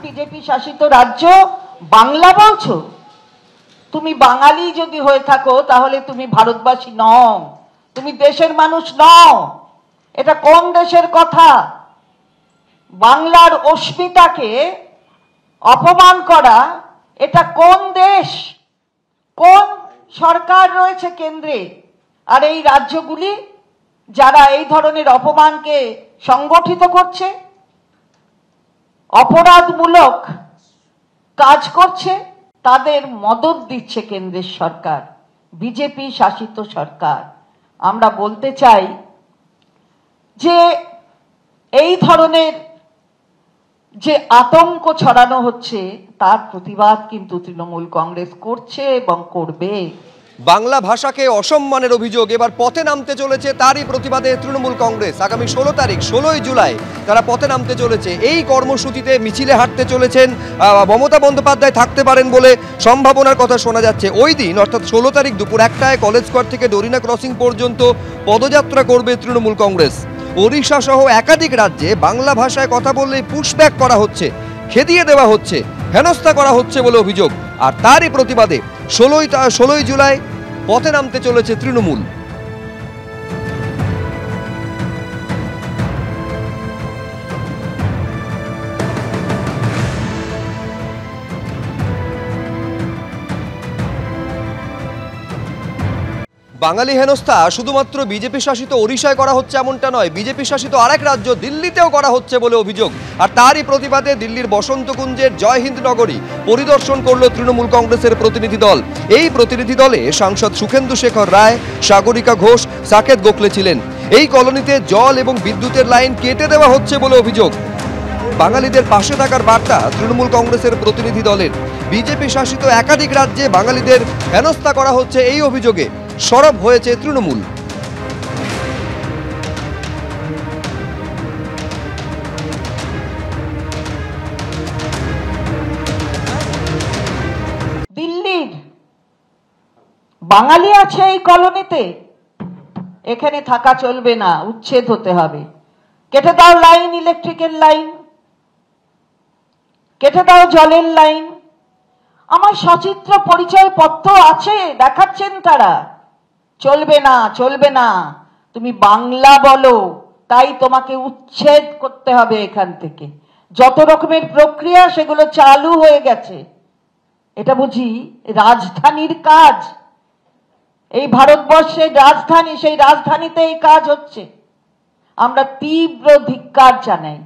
BJP শাসিত রাজ্য বাংলা বলছো? তুমি বাঙালি যদি হয়ে থাকো তাহলে তুমি ভারতবাসী নও, তুমি দেশের মানুষ নও। এটা কোন দেশের কথা? বাংলার অস্মিতাকে অপমান করা, এটা কোন দেশ? কোন সরকার রয়েছে কেন্দ্রে? আর এই রাজ্যগুলি যারা এই ধরনের অপমানকে সংগঠিত করছে, অপরাধমূলক কাজ করছে, তাদের মদত দিচ্ছে কেন্দ্রের সরকার, বিজেপি শাসিত সরকার। আমরা বলতে চাই যে এই ধরনের যে আতঙ্ক ছড়ানো হচ্ছে তার প্রতিবাদ কিন্তু তৃণমূল কংগ্রেস করছে এবং করবে। বাংলা ভাষাকে অসম্মানের অভিযোগ এবার পথে নামতে চলেছে, তারই প্রতিবাদে তৃণমূল কংগ্রেস আগামী 16 তারিখ 16ই জুলাই তারা পথে নামতে চলেছে। এই কর্মসূচিতে মিছিলে হাঁটতে চলেছেন মমতা বন্দ্যোপাধ্যায় থাকতে পারেন বলে সম্ভাবনার কথা শোনা যাচ্ছে। ওই দিন অর্থাৎ 16 তারিখ দুপুর 1টায় কলেজ স্কোয়ার থেকে ডোরিনা ক্রসিং পর্যন্ত পদযাত্রা করবে তৃণমূল কংগ্রেস। ওড়িশা সহ একাধিক রাজ্যে বাংলা ভাষায় কথা বললেই পুশব্যাক করা হচ্ছে, খেদিয়ে দেওয়া হচ্ছে, হেনস্থা করা হচ্ছে বলে অভিযোগ। আর তারই প্রতিবাদে 16ই জুলাই পথে নামতে চলেছে তৃণমূল। বাঙালি হেনস্থা শুধুমাত্র বিজেপি শাসিত ওড়িশায় করা হচ্ছে এমনটা নয়, বিজেপি শাসিত আরেক রাজ্য দিল্লিতেও করা হচ্ছে বলে অভিযোগ। আর তারই প্রতিবাদে দিল্লির বসন্তকুঞ্জের জয় হিন্দ নগরী পরিদর্শন করলো তৃণমূল কংগ্রেসের প্রতিনিধি দল। এই প্রতিনিধি দলে সাংসদ সুখেন্দু শেখর রায়, সাগরিকা ঘোষ, সাকেত গোখলে ছিলেন। এই কলোনিতে জল এবং বিদ্যুতের লাইন কেটে দেওয়া হচ্ছে বলে অভিযোগ। বাঙালিদের পাশে থাকার বার্তা তৃণমূল কংগ্রেসের প্রতিনিধি দলের। বিজেপি শাসিত একাধিক রাজ্যে বাঙালিদের হেনস্থা করা হচ্ছে এই অভিযোগে সরব হয়েছে তৃণমূল। দিল্লির বাঙালি আছে এই কলোনিতে, এখানে থাকা চলবে না, উচ্ছেদ হতে হবে। কেটে দাও লাইন, ইলেকট্রিকের লাইন, কেটে দাও জলের লাইন। আমার সচিত্র পরিচয় পত্র আছে, দেখাচ্ছেন তারা। চলবে না, চলবে না, তুমি বাংলা বলো, তাই তোমাকে উচ্ছেদ করতে হবে এখান থেকে। যত রকমের প্রক্রিয়া সেগুলো চালু হয়ে গেছে। এটা বুঝি রাজধানীর কাজ? এই ভারতবর্ষের রাজধানী, সেই রাজধানীতে এই কাজ হচ্ছে। আমরা তীব্র ধিক্কার জানাই।